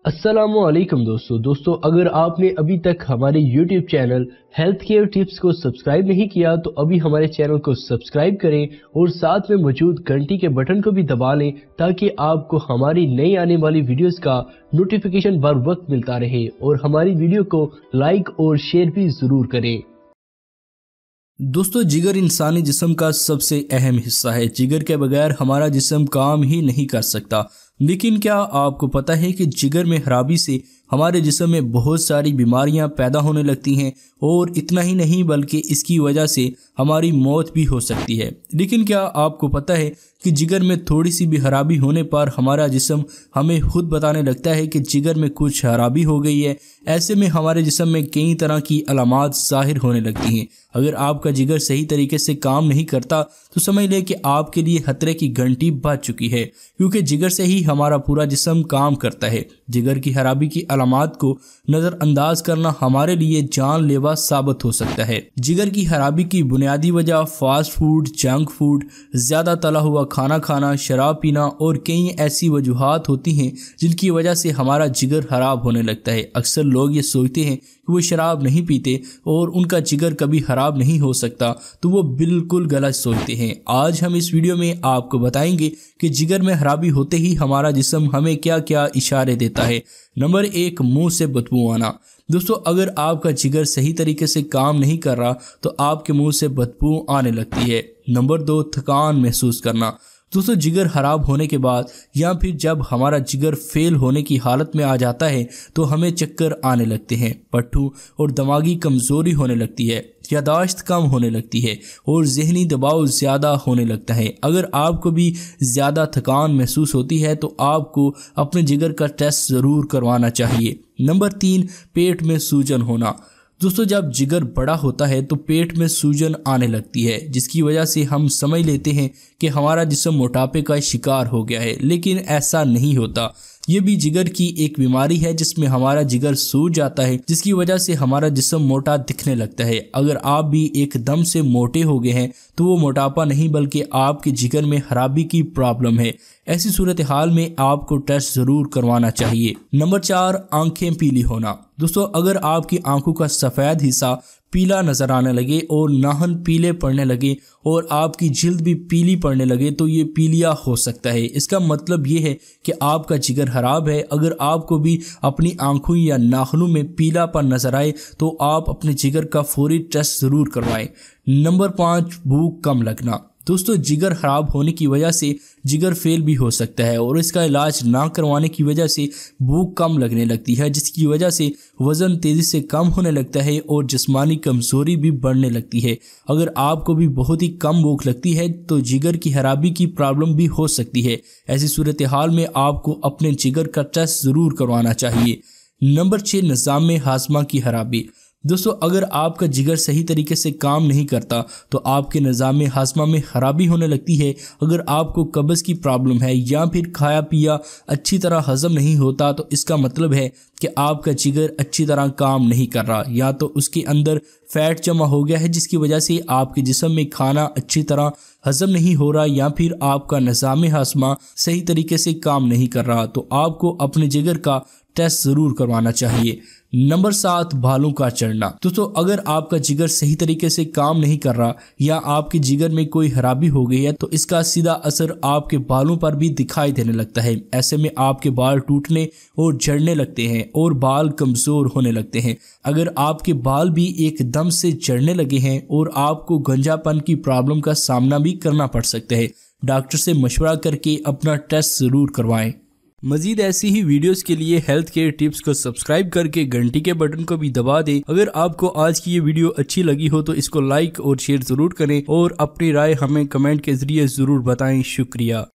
अस्सलामुअलैकुम दोस्तों अगर आपने अभी तक हमारे YouTube channel health care tips को सब्सक्राइब नहीं किया तो अभी हमारे चैनल को सब्सक्राइब करें और साथ में मौजूद घंटी के बटन को भी दबा लें ताकि आपको हमारी नई आने वाली वीडियोस का नोटिफिकेशन बर वक्त मिलता रहे और हमारी वीडियो को लाइक और शेयर भी जरूर करें। दोस्तों, जिगर इंसानी जिस्म का सबसे अहम हिस्सा है। जिगर के बगैर हमारा जिस्म काम ही नहीं कर सकता। लेकिन क्या आपको पता है कि जिगर में खराबी से हमारे जिस्म में बहुत सारी बीमारियां पैदा होने लगती हैं और इतना ही नहीं बल्कि इसकी वजह से हमारी मौत भी हो सकती है। लेकिन क्या आपको पता है कि जिगर में थोड़ी सी भी खराबी होने पर हमारा जिस्म हमें खुद बताने लगता है कि जिगर में कुछ खराबी हो गई है। ऐसे में हमारे जिस्म में कई तरह की अलामात ज़ाहिर होने लगती हैं। अगर आपका जिगर सही तरीके से काम नहीं करता तो समझ लें कि आपके लिए खतरे की घंटी बज चुकी है, क्योंकि जिगर से ही हमारा पूरा जिस्म काम करता है। जिगर की खराबी की अलामात को नज़रअंदाज करना हमारे लिए जानलेवा साबित हो सकता है। जिगर की खराबी की बुनियादी वजह फास्ट फूड, जंक फूड, ज़्यादा तला हुआ खाना खाना, शराब पीना और कई ऐसी वजूहात होती हैं जिनकी वजह से हमारा जिगर खराब होने लगता है। अक्सर लोग ये सोचते हैं कि वो शराब नहीं पीते और उनका जिगर कभी खराब नहीं हो सकता, तो वो बिल्कुल गलत सोचते हैं। आज हम इस वीडियो में आपको बताएंगे कि जिगर में खराबी होते ही हमारा जिस्म हमें क्या क्या इशारे देता है। नंबर 1, मुंह से बदबू आना। दोस्तों, अगर आपका जिगर सही तरीके से काम नहीं कर रहा तो आपके मुंह से बदबू आने लगती है। नंबर 2, थकान महसूस करना। दोस्तों, जिगर खराब होने के बाद या फिर जब हमारा जिगर फेल होने की हालत में आ जाता है तो हमें चक्कर आने लगते हैं, पट्टू और दिमागी कमजोरी होने लगती है, यादाश्त कम होने लगती है और जहनी दबाव ज़्यादा होने लगता है। अगर आपको भी ज़्यादा थकान महसूस होती है तो आपको अपने जिगर का टेस्ट ज़रूर करवाना चाहिए। नंबर 3, पेट में सूजन होना। दोस्तों, जब जिगर बड़ा होता है तो पेट में सूजन आने लगती है, जिसकी वजह से हम समझ लेते हैं कि हमारा जिस्म मोटापे का शिकार हो गया है, लेकिन ऐसा नहीं होता। ये भी जिगर की एक बीमारी है जिसमें हमारा जिगर सूज जाता है, जिसकी वजह से हमारा जिस्म मोटा दिखने लगता है। अगर आप भी एकदम से मोटे हो गए हैं तो वो मोटापा नहीं बल्कि आपके जिगर में खराबी की प्रॉब्लम है। ऐसी सूरत हाल में आपको टेस्ट जरूर करवाना चाहिए। नंबर 4, आंखें पीली होना। दोस्तों, अगर आपकी आंखों का सफ़ेद हिस्सा पीला नजर आने लगे और नाखून पीले पड़ने लगे और आपकी जिल्द भी पीली पड़ने लगे तो ये पीलिया हो सकता है। इसका मतलब ये है कि आपका जिगर खराब है। अगर आपको भी अपनी आंखों या नाखूनों में पीलापन नजर आए तो आप अपने जिगर का फौरी टेस्ट जरूर करवाएं। नंबर 5, भूख कम लगना। दोस्तों, जिगर खराब होने की वजह से जिगर फेल भी हो सकता है और इसका इलाज ना करवाने की वजह से भूख कम लगने लगती है, जिसकी वजह से वज़न तेज़ी से कम होने लगता है और जिस्मानी कमज़ोरी भी बढ़ने लगती है। अगर आपको भी बहुत ही कम भूख लगती है तो जिगर की खराबी की प्रॉब्लम भी हो सकती है। ऐसी सूरत हाल में आपको अपने जिगर का टेस्ट ज़रूर करवाना चाहिए। नंबर 6, निज़ाम हाज़मा की खराबी। दोस्तों, अगर आपका जिगर सही तरीके से काम नहीं करता तो आपके निज़ाम हाज़मा में खराबी होने लगती है। अगर आपको कब्ज़ की प्रॉब्लम है या फिर खाया पिया अच्छी तरह हज़म नहीं होता तो इसका मतलब है कि आपका जिगर अच्छी तरह काम नहीं कर रहा, या तो उसके अंदर फैट जमा हो गया है जिसकी वजह से आपके जिस्म में खाना अच्छी तरह हज़म नहीं हो रहा, या फिर आपका निज़ाम हाज़मा सही तरीके से काम नहीं कर रहा। तो आपको अपने जिगर का टेस्ट ज़रूर करवाना चाहिए। नंबर 7, बालों का चढ़ना। दोस्तों, अगर आपका जिगर सही तरीके से काम नहीं कर रहा या आपके जिगर में कोई खराबी हो गई है तो इसका सीधा असर आपके बालों पर भी दिखाई देने लगता है। ऐसे में आपके बाल टूटने और झड़ने लगते हैं और बाल कमज़ोर होने लगते हैं। अगर आपके बाल भी एकदम से झड़ने लगे हैं और आपको गंजापन की प्रॉब्लम का सामना भी करना पड़ सकता है, डॉक्टर से मशवरा करके अपना टेस्ट ज़रूर करवाएं। मजीद ऐसी ही वीडियोस के लिए हेल्थ केयर टिप्स को सब्सक्राइब करके घंटी के बटन को भी दबा दें। अगर आपको आज की ये वीडियो अच्छी लगी हो तो इसको लाइक और शेयर जरूर करें और अपनी राय हमें कमेंट के जरिए जरूर बताएं। शुक्रिया।